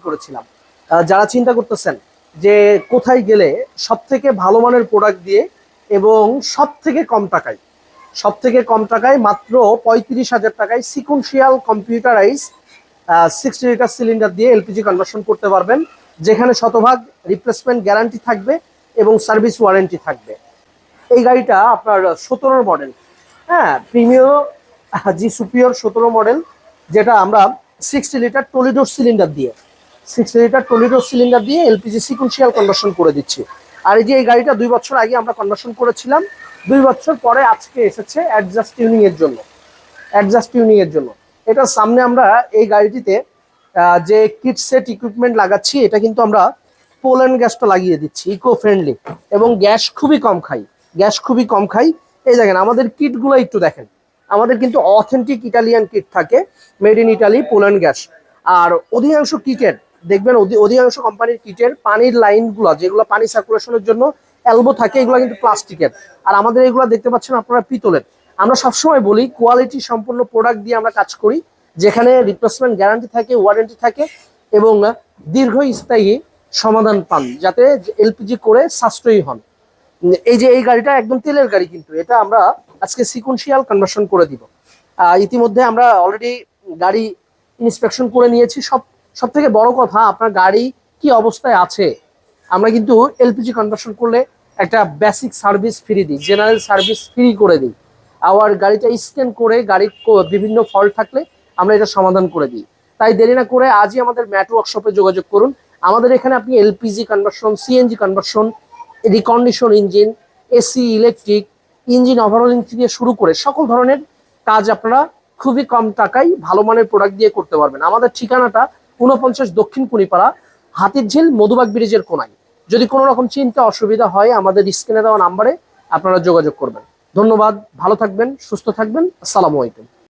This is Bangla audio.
করেছিলাম। যারা চিন্তা করতেছেন যে কোথায় গেলে সব থেকে ভালো মানের প্রোডাক্ট দিয়ে এবং সব থেকে কম টাকায় মাত্র 35,000 টাকায় সিকুয়েন্সিয়াল কম্পিউটারাইজ 60 লিটার সিলিন্ডার দিয়ে এলপিজি কনভার্সন করতে পারবেন, যেখানে শতভাগ রিপ্লেসমেন্ট গ্যারান্টি থাকবে এবং সার্ভিস ওয়ারেন্টি থাকবে। এই গাড়িটা আপনার 17 মডেল, হ্যাঁ, প্রিমিয়র জি সুপিরিয়র 17 মডেল, যেটা আমরা 60 লিটার টলিডোর সিলিন্ডার দিয়ে এলপিজি সিকুয়েন্সিয়াল কনভার্সন করে দিচ্ছি। আর এই যে এই গাড়িটা 2 বছর আগে আমরা কনভার্সন করেছিলাম, 2 বছর পরে আজকে এসেছে অ্যাডজাস্ট টিউনিং এর জন্য। এটার সামনে আমরা এই গাড়িটিতে যে কিট সেট ইকুইপমেন্ট লাগাচ্ছি, এটা কিন্তু আমরা পোল্যান্ড গ্যাসটা লাগিয়ে দিচ্ছি, ইকো ফ্রেন্ডলি, এবং গ্যাস খুবই কম খাই। এই দেখেন আমাদের কিটগুলো একটু দেখেন, আমাদের কিন্তু অথেন্টিক ইটালিয়ান কিট থাকে, made in Italy, Poland gas. আর অধিকাংশ কিটের দেখবেন, অধিকাংশ কোম্পানির কিটের পানির লাইনগুলো, যেগুলো পানি সার্কুলেশনের জন্য এলবো থাকে, এগুলো কিন্তু প্লাস্টিকের। আর আমাদের এগুলো দেখতে পাচ্ছেন আপনারা পিতলের। আমরা সবসময় বলি কোয়ালিটি সম্পূর্ণ প্রোডাক্ট দিয়ে আমরা কাজ করি, যেখানে রিপ্লেসমেন্ট গ্যারান্টি থাকে, ওয়ারেন্টি থাকে, এবং দীর্ঘস্থায়ী সমাধান পান, যাতে এলপিজি করে সাশ্রয়ী হন। এই যে এই গাড়িটা একদম তেলের গাড়ি, কিন্তু এটা আমরা আজকে সিকুয়েন্সিয়াল কনভার্সন করে দিব। ইতিমধ্যে আমরা অলরেডি গাড়ি ইন্সপেকশন করে নিয়েছি। সব থেকে বড় কথা, আপনার গাড়ি কি অবস্থায় আছে, আমরা কিন্তু এলপিজি কনভার্সন করলে একটা বেসিক সার্ভিস ফ্রি দিই, জেনারেল সার্ভিস ফ্রি করে দিই। আবার গাড়িটা স্ক্যান করে গাড়ির বিভিন্ন ফল্ট থাকলে আমরা এটা সমাধান করে দিই। তাই দেরি না করে আজই আমাদের ম্যাট ওয়ার্কশপে যোগাযোগ করুন। আমাদের এখানে আপনি LPG conversion, CNG conversion, recondition engine, AC, electric, engine overhauling থেকে শুরু করে সকল ধরনের কাজ আপনারা খুবই কম টাকায় ভালো মানের প্রোডাক্ট দিয়ে করতে পারবেন। আমাদের ঠিকানাটা 49 দক্ষিণ কুনিপাড়া, হাতিরঝিল, মধুবাগ ব্রিজের কোনায়। যদি কোনো রকম চিন্তা অসুবিধা হয়, আমাদের স্ক্রিনে দেওয়া নাম্বারে আপনারা যোগাযোগ করবেন। ধন্যবাদ, ভালো থাকবেন, সুস্থ থাকবেন, আসসালামু আলাইকুম।